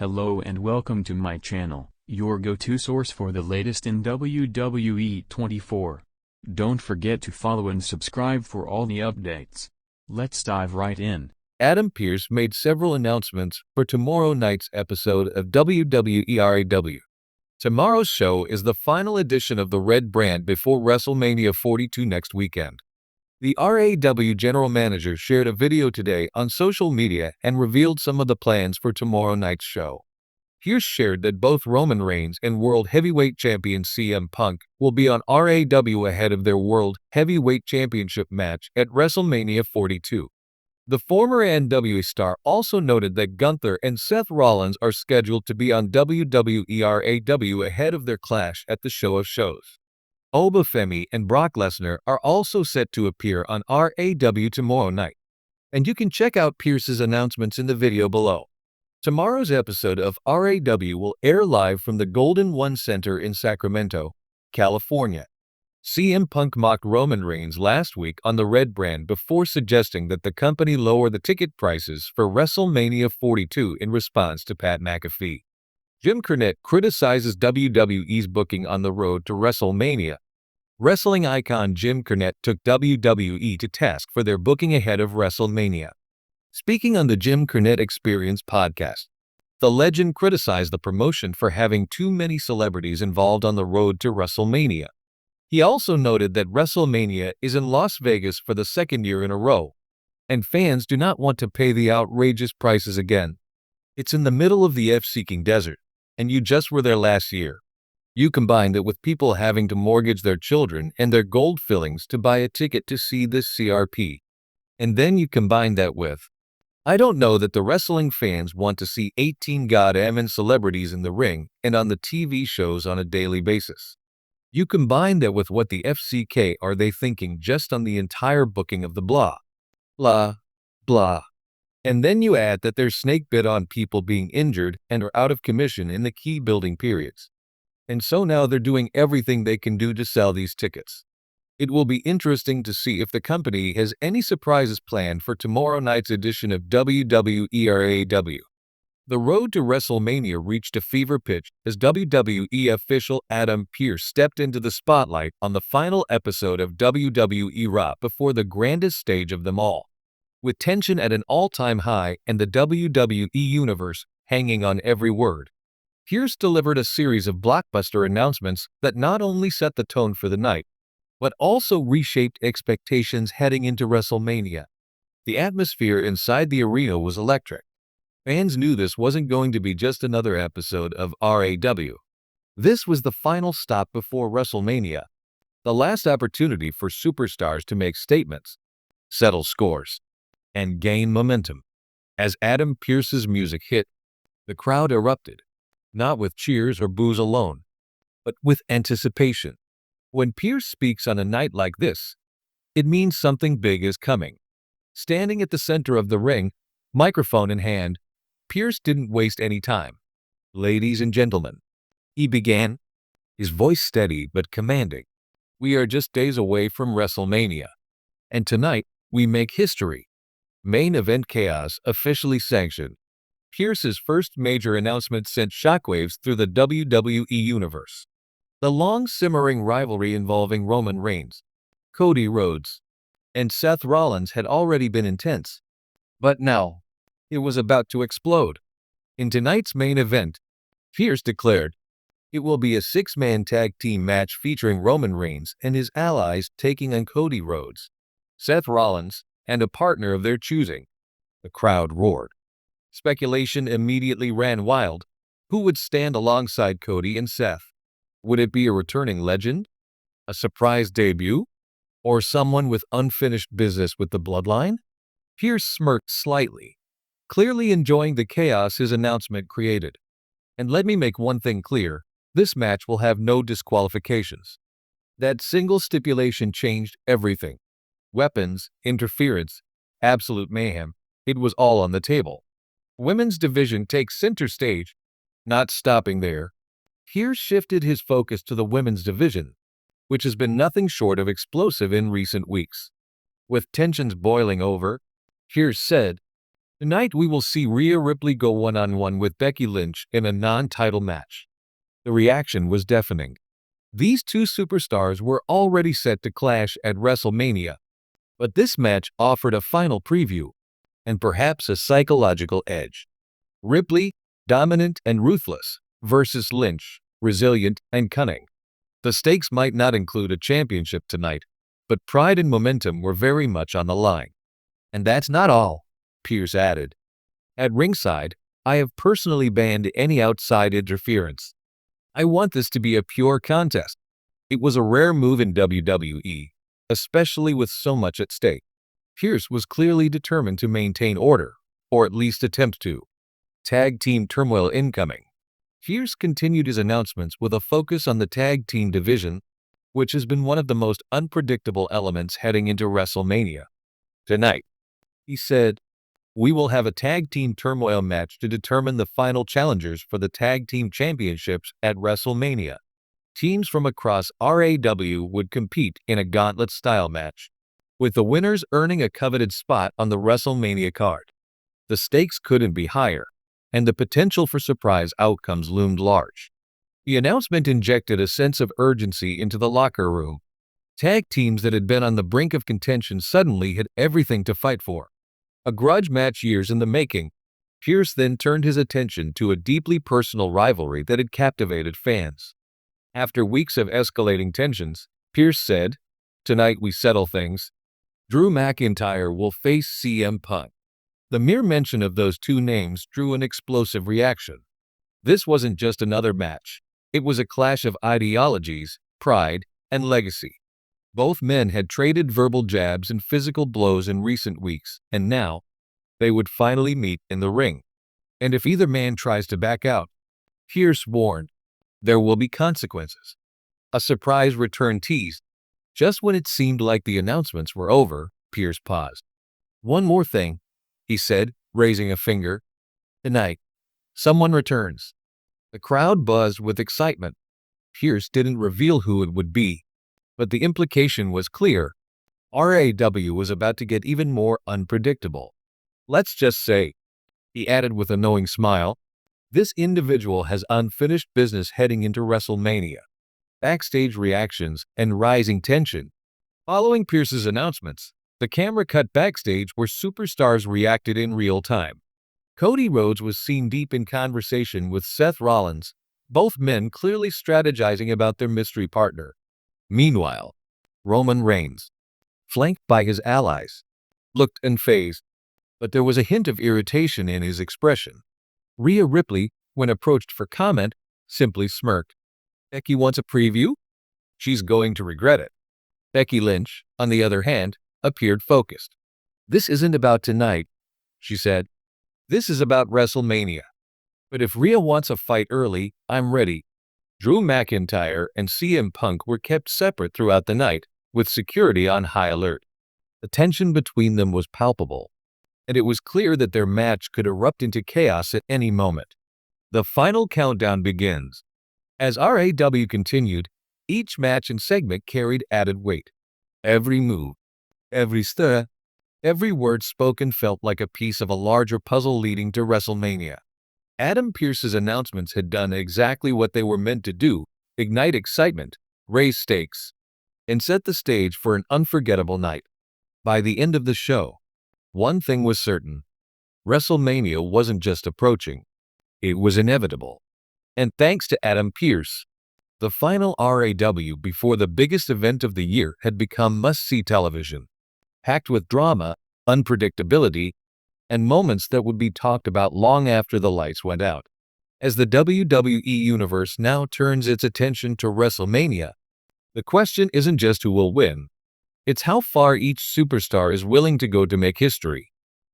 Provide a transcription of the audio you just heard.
Hello and welcome to my channel, your go-to source for the latest in WWE 24. Don't forget to follow and subscribe for all the updates. Let's dive right in. Adam Pearce made several announcements for tomorrow night's episode of WWE RAW. Tomorrow's show is the final edition of the Red brand before WrestleMania 42 next weekend. The RAW general manager shared a video today on social media and revealed some of the plans for tomorrow night's show. Pearce shared that both Roman Reigns and World Heavyweight Champion CM Punk will be on RAW ahead of their World Heavyweight Championship match at WrestleMania 42. The former NWA star also noted that Gunther and Seth Rollins are scheduled to be on WWE RAW ahead of their clash at the Show of Shows. Obafemi and Brock Lesnar are also set to appear on RAW tomorrow night. And you can check out Pearce's announcements in the video below. Tomorrow's episode of RAW will air live from the Golden One Center in Sacramento, California. CM Punk mocked Roman Reigns last week on the Red brand before suggesting that the company lower the ticket prices for WrestleMania 42 in response to Pat McAfee. Jim Cornette criticizes WWE's booking on the road to WrestleMania. Wrestling icon Jim Cornette took WWE to task for their booking ahead of WrestleMania. Speaking on the Jim Cornette Experience podcast, the legend criticized the promotion for having too many celebrities involved on the road to WrestleMania. He also noted that WrestleMania is in Las Vegas for the second year in a row, and fans do not want to pay the outrageous prices again. It's in the middle of the F-seeking desert, and you just were there last year. You combine that with people having to mortgage their children and their gold fillings to buy a ticket to see this CRP. And then you combine that with, I don't know that the wrestling fans want to see 18 goddamn celebrities in the ring and on the TV shows on a daily basis. You combine that with what the FCK are they thinking just on the entire booking of the blah, blah. And then you add that there's snake bit on people being injured and are out of commission in the key building periods. And so now they're doing everything they can do to sell these tickets. It will be interesting to see if the company has any surprises planned for tomorrow night's edition of WWE RAW. The road to WrestleMania reached a fever pitch as WWE official Adam Pearce stepped into the spotlight on the final episode of WWE Raw before the grandest stage of them all. With tension at an all-time high and the WWE Universe hanging on every word, Pearce delivered a series of blockbuster announcements that not only set the tone for the night, but also reshaped expectations heading into WrestleMania. The atmosphere inside the arena was electric. Fans knew this wasn't going to be just another episode of RAW. This was the final stop before WrestleMania, the last opportunity for superstars to make statements, settle scores, and gain momentum. As Adam Pearce's music hit, the crowd erupted, not with cheers or boos alone, but with anticipation. When Pearce speaks on a night like this, it means something big is coming. Standing at the center of the ring, microphone in hand, Pearce didn't waste any time. Ladies and gentlemen, he began, his voice steady but commanding. We are just days away from WrestleMania. And tonight, we make history. Main event chaos officially sanctioned. Pearce's first major announcement sent shockwaves through the WWE Universe. The long-simmering rivalry involving Roman Reigns, Cody Rhodes, and Seth Rollins had already been intense. But now, it was about to explode. In tonight's main event, Pearce declared, it will be a six-man tag team match featuring Roman Reigns and his allies taking on Cody Rhodes, Seth Rollins, and a partner of their choosing. The crowd roared. Speculation immediately ran wild. Who would stand alongside Cody and Seth? Would it be a returning legend? A surprise debut? Or someone with unfinished business with the bloodline? Pearce smirked slightly, clearly enjoying the chaos his announcement created. And let me make one thing clear, this match will have no disqualifications. That single stipulation changed everything. Weapons, interference, absolute mayhem, it was all on the table. Women's division takes center stage. Not stopping there, Pearce shifted his focus to the women's division, which has been nothing short of explosive in recent weeks. With tensions boiling over, Pearce said, Tonight we will see Rhea Ripley go one-on-one with Becky Lynch in a non-title match. The reaction was deafening. These two superstars were already set to clash at WrestleMania, but this match offered a final preview, and perhaps a psychological edge. Ripley, dominant and ruthless, versus Lynch, resilient and cunning. The stakes might not include a championship tonight, but pride and momentum were very much on the line. And that's not all, Pearce added. At ringside, I have personally banned any outside interference. I want this to be a pure contest. It was a rare move in WWE, especially with so much at stake. Pearce was clearly determined to maintain order, or at least attempt to. Tag team turmoil incoming. Pearce continued his announcements with a focus on the tag team division, which has been one of the most unpredictable elements heading into WrestleMania. Tonight, he said, we will have a tag team turmoil match to determine the final challengers for the tag team championships at WrestleMania. Teams from across RAW would compete in a gauntlet-style match, with the winners earning a coveted spot on the WrestleMania card. The stakes couldn't be higher, and the potential for surprise outcomes loomed large. The announcement injected a sense of urgency into the locker room. Tag teams that had been on the brink of contention suddenly had everything to fight for. A grudge match years in the making, Pearce then turned his attention to a deeply personal rivalry that had captivated fans. After weeks of escalating tensions, Pearce said, tonight we settle things. Drew McIntyre will face CM Punk. The mere mention of those two names drew an explosive reaction. This wasn't just another match. It was a clash of ideologies, pride, and legacy. Both men had traded verbal jabs and physical blows in recent weeks, and now, they would finally meet in the ring. And if either man tries to back out, Pearce warned, there will be consequences. A surprise return teased. Just when it seemed like the announcements were over, Pearce paused. One more thing, he said, raising a finger. Tonight, someone returns. The crowd buzzed with excitement. Pearce didn't reveal who it would be, but the implication was clear. RAW was about to get even more unpredictable. Let's just say, he added with a knowing smile, this individual has unfinished business heading into WrestleMania. Backstage reactions and rising tension. Following Pearce's announcements, the camera cut backstage where superstars reacted in real time. Cody Rhodes was seen deep in conversation with Seth Rollins, both men clearly strategizing about their mystery partner. Meanwhile, Roman Reigns, flanked by his allies, looked unfazed, but there was a hint of irritation in his expression. Rhea Ripley, when approached for comment, simply smirked. Becky wants a preview? She's going to regret it. Becky Lynch, on the other hand, appeared focused. This isn't about tonight, she said. This is about WrestleMania. But if Rhea wants a fight early, I'm ready. Drew McIntyre and CM Punk were kept separate throughout the night, with security on high alert. The tension between them was palpable, and it was clear that their match could erupt into chaos at any moment. The final countdown begins. As RAW continued, each match and segment carried added weight. Every move, every stir, every word spoken felt like a piece of a larger puzzle leading to WrestleMania. Adam Pearce's announcements had done exactly what they were meant to do: ignite excitement, raise stakes, and set the stage for an unforgettable night. By the end of the show, one thing was certain: WrestleMania wasn't just approaching, it was inevitable. And thanks to Adam Pearce, the final RAW before the biggest event of the year had become must-see television, packed with drama, unpredictability, and moments that would be talked about long after the lights went out. As the WWE Universe now turns its attention to WrestleMania, the question isn't just who will win, it's how far each superstar is willing to go to make history.